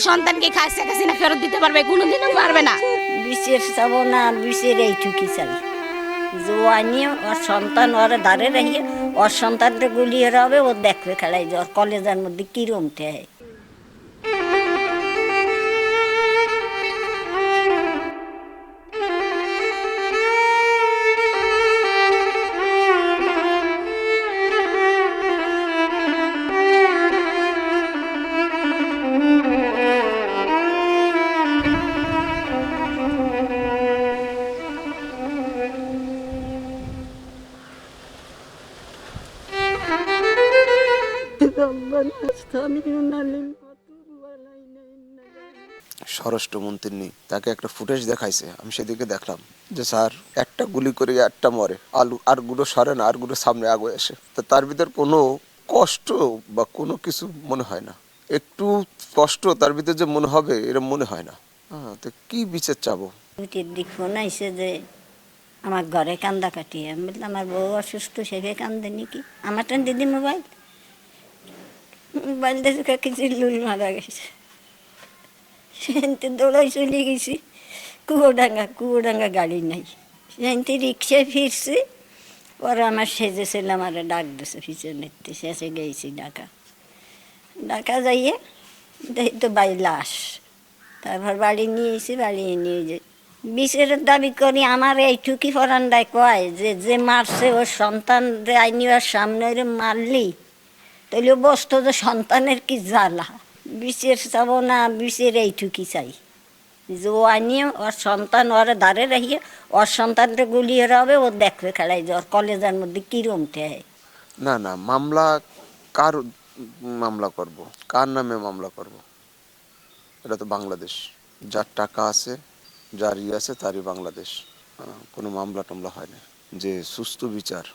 সন্তানকে শেখ হাসিনা ফেরত দিতে পারবে? কোনোদিনও পারবে না। বিশের চাবো না, বিশের এইটুকি চাই যে ও আনিয়ে ওর সন্তান ওরা দাঁড়ে রাখিয়ে ওর সন্তানটা গুলিয়ে হবে, ও দেখবে খেলাই যে ওর কলেজের মধ্যে কিরম হয়। স্বরাষ্ট্রমন্ত্রী নেই, তাকে একটা ফুটেজ দেখাইছে, আমি সেদিকে দেখলাম যে স্যার একটা গুলি করে একটা মরে, আলু আর গুলো সরে না, আর গুলো সামনে আগে আসে। তো তার ভিতর কোনো কষ্ট বা কোনো কিছু মনে হয় না, একটু কষ্ট তার ভিতরে যে মনে হবে এরকম মনে হয় না। হ্যাঁ, তো কি বিচার চাবো? দিক ফোন আইসে যে আমার ঘরে কান্দা কাটিয়ে, আমি বললাম আমার বউ অসুস্থ, সেখানে কান্দে নাকি? আমার টান দিদি মোবাইল মোবাইল দেখে কিছু লুল মারা গেছে, সেনতে দৌড়াই চলে গেছি। কুয়োডাঙ্গা গাড়ি নাই, সেনতে রিক্সায় ফিরছি। ওরা আমার সেজেছিল, আমার ডাক দিছে পিছনে, শেষে গেছি ঢাকা যাইয়ে দেখি তো বাড়ি লাশ। তারপর বাড়ি নিয়ে এসে বাড়ি নিয়ে যে বিচারের দাবি করি। আমার এইটুকি ফরান্ডায় কয় যে যে মারছে ওর সন্তান আইনি ওর সামনে ওরে মারলি তাহলে বসতো যে সন্তানের কি জ্বালা। বিচার চাবো না, বিচার এইটুকি চাই যে ও আনিয়ে ওর সন্তান ওরা দাঁড়ে রাখিয়ে ওর সন্তানটা গুলিয়ে হবে, ও দেখবে খেলাই যে ওর কলেজের মধ্যে কিরম হয়। না না, মামলা কার মামলা করব, কার নামে মামলা করব? এটা তো বাংলাদেশ, যার টাকা আছে যার আছে তারই বাংলাদেশ। কোনো মামলা টামলা হয় না। যে সুস্থ বিচার,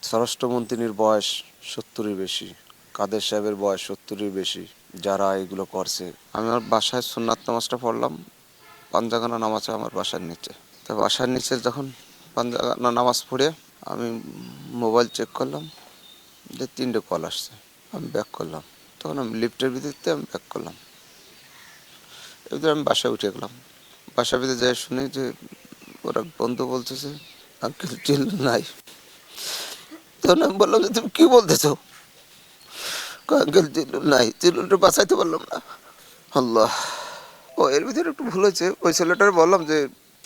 স্বরাষ্ট্রমন্ত্রীর বয়স 70-এর বেশি, কাদের সাহেবের বয়স 70-এর বেশি, যারা এগুলো করছে। আমি আমার বাসায় সুন্নাত নামাজটা পড়লাম, পাঞ্জাগানা নামাজ আমার বাসার নিচে। তো বাসার নিচে যখন পাঞ্জাগানা নামাজ পড়ে আমি মোবাইল চেক করলাম যে 3টে কল আসছে। আমি ব্যাক করলাম, তখন আমি লিফটের ভিতরতে আমি ব্যাক করলাম। এবার আমি বাসায় উঠে গেলাম। বাসার ভিতরে যাই শুনি যে ওরা বন্ধু বলতেছে আঙ্কেল চিল্লু নাই। তখন আমি বললাম যে তুমি কি বলতেছো? আঙ্কেল চিল্লু নাই, চিল্লুটা বাঁচাইতে পারলাম না। আল্লাহ, ও এর ভিতরে একটু ভুল হয়েছে। ওই ছেলেটার বললাম যে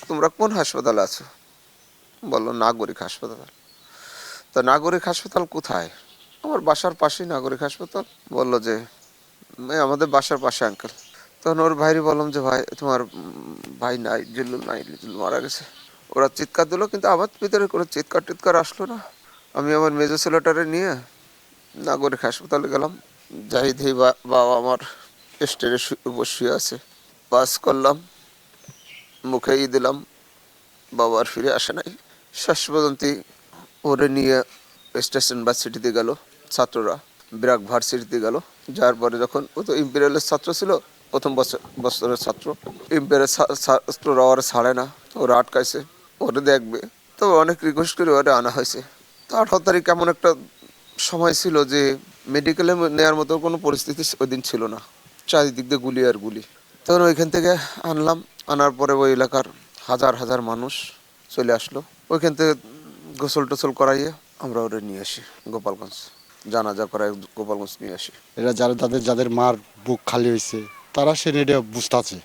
তোমরা কোন হাসপাতালে আছো? বললো নাগরিক হাসপাতাল। তো নাগরিক হাসপাতাল কোথায়? আমার বাসার পাশেই নাগরিক হাসপাতাল। বললো যে আমাদের বাসার পাশে আঙ্কেল। তখন ওর ভাইরে বললাম যে ভাই তোমার ভাই নাই, জিল্লুল নাই, জিল্লুল মারা গেছে। ওরা চিৎকার দিল, কিন্তু আমার ভিতরে কোনো চিৎকার টিৎকার আসলো না। আমি আমার মেজো ছেলেটারে নিয়ে নাগরিক হাসপাতালে গেলাম। যাই দেখি বাবা আমার স্টেজে শুয়ে আছে। পাস করলাম, মুখে দিলাম, বাবা আর ফিরে আসে নাই। শেষ পর্যন্ত ওরে নিয়ে স্টেশন ভার্সিটিতে গেল ছাত্ররা, ব্র্যাক ভার্সিটিতে গেল। যার পরে যখন ও তো ইম্পেরিয়ালের ছাত্র ছিল, প্রথম বছরের ছাত্র, ইম্পেরিয়াল ছাত্ররা ওরা ছাড়ে না, ওরা আটকাইছে, ওরে দেখবে। তো অনেক রিকোয়েস্ট করে ওরে আনা হয়েছে। তো 18 তারিখ এমন একটা সময় ছিল যে মেডিকেলে নেওয়ার মতো কোনো পরিস্থিতি ওই দিন ছিল না, চারিদিক দিয়ে গুলি আর গুলি। তখন ওইখান থেকে আনলাম, আনার পরে ওই এলাকার হাজার হাজার মানুষ চলে আসলো। ওইখান থেকে গোসল টোসল করাইয়ে আমরা ওরে নিয়ে আসি গোপালগঞ্জ, জানাজা করাই গোপালগঞ্জ নিয়ে আসি। এরা যাদের মার বুক খালি হয়েছে তারা সে এটা বুঝতেছে,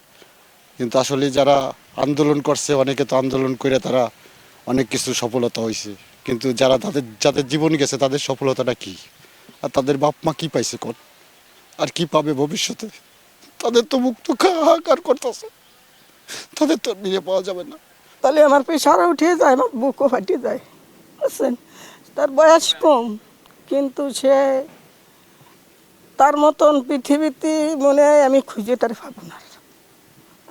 কিন্তু আসলে যারা আন্দোলন করছে অনেকে তো আন্দোলন করে তারা অনেক কিছু সফলতা হয়েছে, কিন্তু যারা যাদের জীবন গেছে তাদের সফলতাটা কি? আর তাদের বাপ মা কি পাইছে কোন, আর কি পাবে ভবিষ্যতে? তাদের তো মুক্ত হাহাকার করতেছে, তাদের তো নিয়ে পাওয়া যাবে না। তাহলে আমার প্রেশারও উঠে যায়, আমার বুকও ফাটে যায়, বুঝছেন? তার বয়স কম, কিন্তু সে তার মতন পৃথিবীতে মনে হয় আমি খুঁজে তার পাবো না,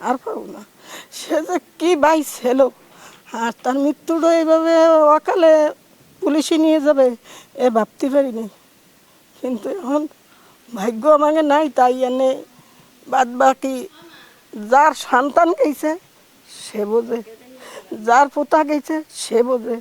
আর পাবো না। সে যে কী ভাই ছিল, আর তার মৃত্যুটা এইভাবে অকালে পুলিশে নিয়ে যাবে এ ভাবতে পারিনি। কিন্তু এখন ভাগ্য আমাকে নাই, তাই এনে বাদ বাকি যার সন্তান গেছে সে বোঝে, যার পোতা গেছে সে বোঝে।